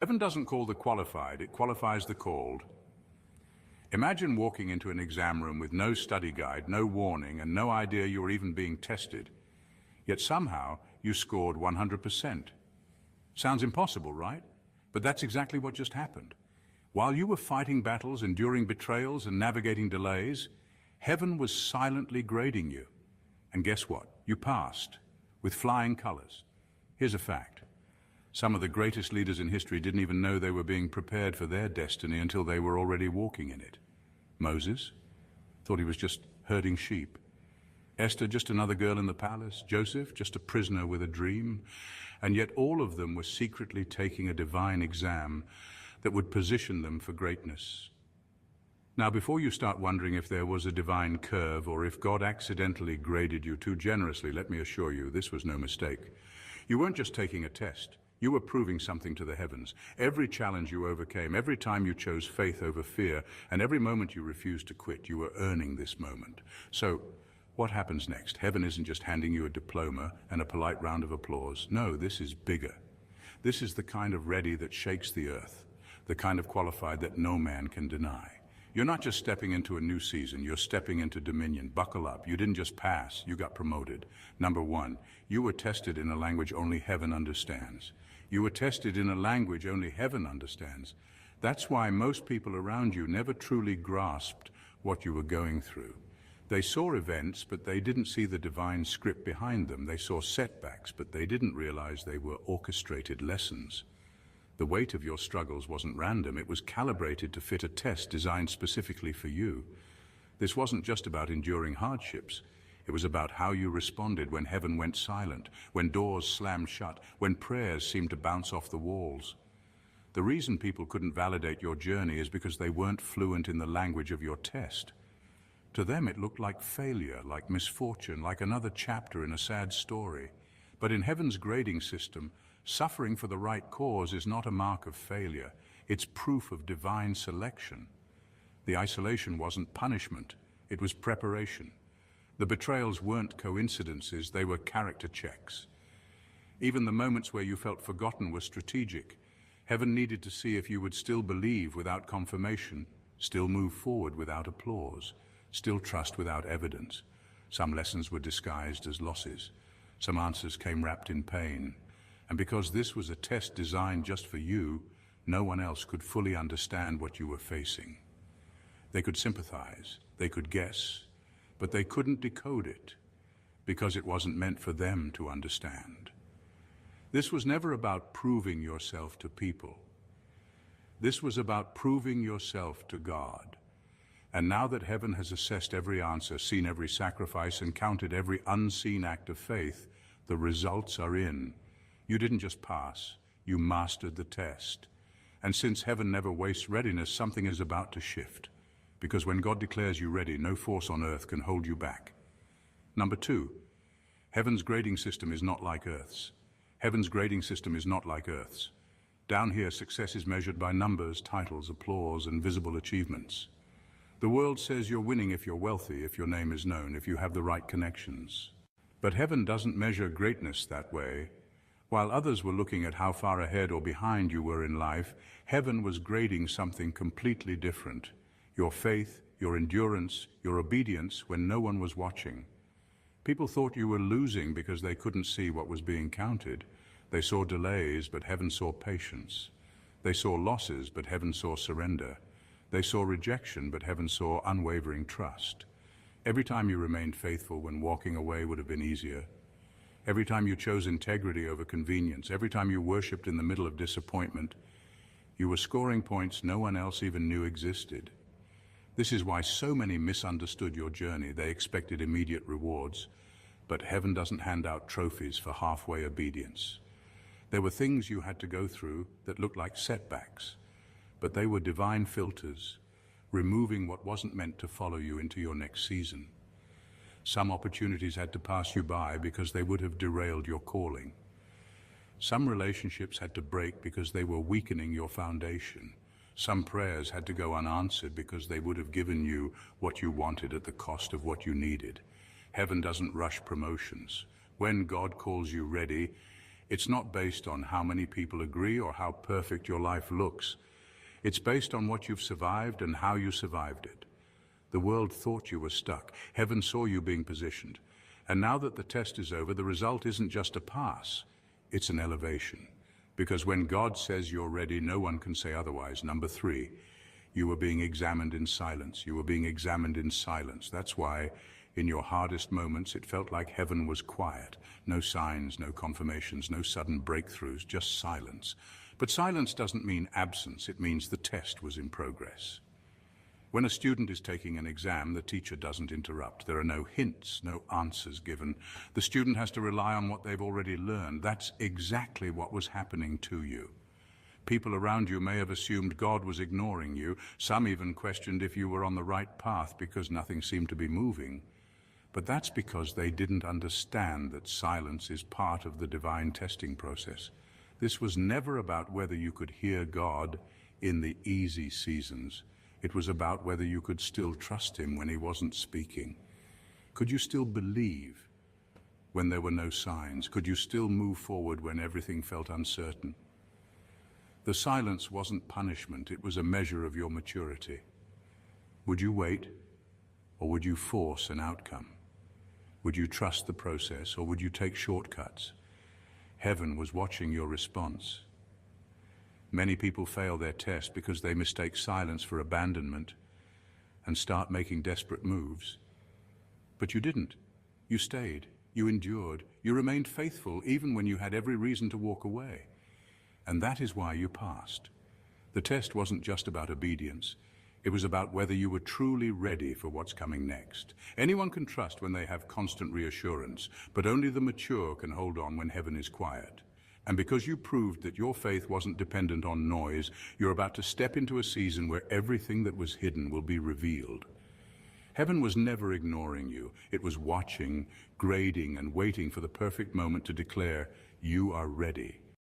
Heaven doesn't call the qualified, it qualifies the called. Imagine walking into an exam room with no study guide, no warning, and no idea you were even being tested. Yet somehow you scored 100%. Sounds impossible, right? But that's exactly what just happened. While you were fighting battles, enduring betrayals, and navigating delays, heaven was silently grading you. And guess what? You passed, with flying colors. Here's a fact. Some of the greatest leaders in history didn't even know they were being prepared for their destiny until they were already walking in it. Moses thought he was just herding sheep. Esther, just another girl in the palace. Joseph, just a prisoner with a dream. And yet all of them were secretly taking a divine exam that would position them for greatness. Now, before you start wondering if there was a divine curve or if God accidentally graded you too generously, let me assure you, this was no mistake. You weren't just taking a test. You were proving something to the heavens. Every challenge you overcame, every time you chose faith over fear, and every moment you refused to quit, you were earning this moment. So, what happens next? Heaven isn't just handing you a diploma and a polite round of applause. No, this is bigger. This is the kind of ready that shakes the earth, the kind of qualified that no man can deny. You're not just stepping into a new season, you're stepping into dominion. Buckle up. You didn't just pass, you got promoted. Number one, you were tested in a language only heaven understands. You were tested in a language only heaven understands. That's why most people around you never truly grasped what you were going through. They saw events, but they didn't see the divine script behind them. They saw setbacks, but they didn't realize they were orchestrated lessons. The weight of your struggles wasn't random. It was calibrated to fit a test designed specifically for you. This wasn't just about enduring hardships. It was about how you responded when heaven went silent, when doors slammed shut, when prayers seemed to bounce off the walls. The reason people couldn't validate your journey is because they weren't fluent in the language of your test. To them it looked like failure, like misfortune, like another chapter in a sad story. But in heaven's grading system, suffering for the right cause is not a mark of failure. It's proof of divine selection. The isolation wasn't punishment, it was preparation. The betrayals weren't coincidences, they were character checks. Even the moments where you felt forgotten were strategic. Heaven needed to see if you would still believe without confirmation, still move forward without applause, still trust without evidence. Some lessons were disguised as losses. Some answers came wrapped in pain. And because this was a test designed just for you, no one else could fully understand what you were facing. They could sympathize, they could guess, but they couldn't decode it because it wasn't meant for them to understand. This was never about proving yourself to people. This was about proving yourself to God. And now that heaven has assessed every answer, seen every sacrifice, and counted every unseen act of faith, the results are in. You didn't just pass, you mastered the test. And since heaven never wastes readiness, something is about to shift. Because when God declares you ready, no force on earth can hold you back. Number two, heaven's grading system is not like earth's. Heaven's grading system is not like earth's. Down here, success is measured by numbers, titles, applause, and visible achievements. The world says you're winning if you're wealthy, if your name is known, if you have the right connections. But heaven doesn't measure greatness that way. While others were looking at how far ahead or behind you were in life, heaven was grading something completely different. Your faith, your endurance, your obedience when no one was watching. People thought you were losing because they couldn't see what was being counted. They saw delays, but heaven saw patience. They saw losses, but heaven saw surrender. They saw rejection, but heaven saw unwavering trust. Every time you remained faithful when walking away would have been easier. Every time you chose integrity over convenience, every time you worshipped in the middle of disappointment, you were scoring points no one else even knew existed. This is why so many misunderstood your journey. They expected immediate rewards, but heaven doesn't hand out trophies for halfway obedience. There were things you had to go through that looked like setbacks, but they were divine filters, removing what wasn't meant to follow you into your next season. Some opportunities had to pass you by because they would have derailed your calling. Some relationships had to break because they were weakening your foundation. Some prayers had to go unanswered because they would have given you what you wanted at the cost of what you needed. Heaven doesn't rush promotions. When God calls you ready, It's not based on how many people agree or how perfect your life looks. It's based on what you've survived and how you survived it. The world thought you were stuck. Heaven saw you being positioned. And now that the test is over, the result isn't just a pass, it's an elevation. Because when God says you're ready, no one can say otherwise. Number 3, you were being examined in silence. You were being examined in silence. That's why, in your hardest moments, it felt like heaven was quiet. No signs, no confirmations, no sudden breakthroughs, just silence. But silence doesn't mean absence. It means the test was in progress. When a student is taking an exam, the teacher doesn't interrupt. There are no hints, no answers given. The student has to rely on what they've already learned. That's exactly what was happening to you. People around you may have assumed God was ignoring you. Some even questioned if you were on the right path because nothing seemed to be moving. But that's because they didn't understand that silence is part of the divine testing process. This was never about whether you could hear God in the easy seasons. It was about whether you could still trust him when he wasn't speaking. Could you still believe when there were no signs? Could you still move forward when everything felt uncertain? The silence wasn't punishment, it was a measure of your maturity. Would you wait, or would you force an outcome? Would you trust the process, or would you take shortcuts? Heaven was watching your response. Many people fail their test because they mistake silence for abandonment and start making desperate moves. But you didn't. You stayed. You endured. You remained faithful even when you had every reason to walk away. And that is why you passed. The test wasn't just about obedience. It was about whether you were truly ready for what's coming next. Anyone can trust when they have constant reassurance, but only the mature can hold on when heaven is quiet. And because you proved that your faith wasn't dependent on noise, you're about to step into a season where everything that was hidden will be revealed. Heaven was never ignoring you. It was watching, grading, and waiting for the perfect moment to declare, you are ready.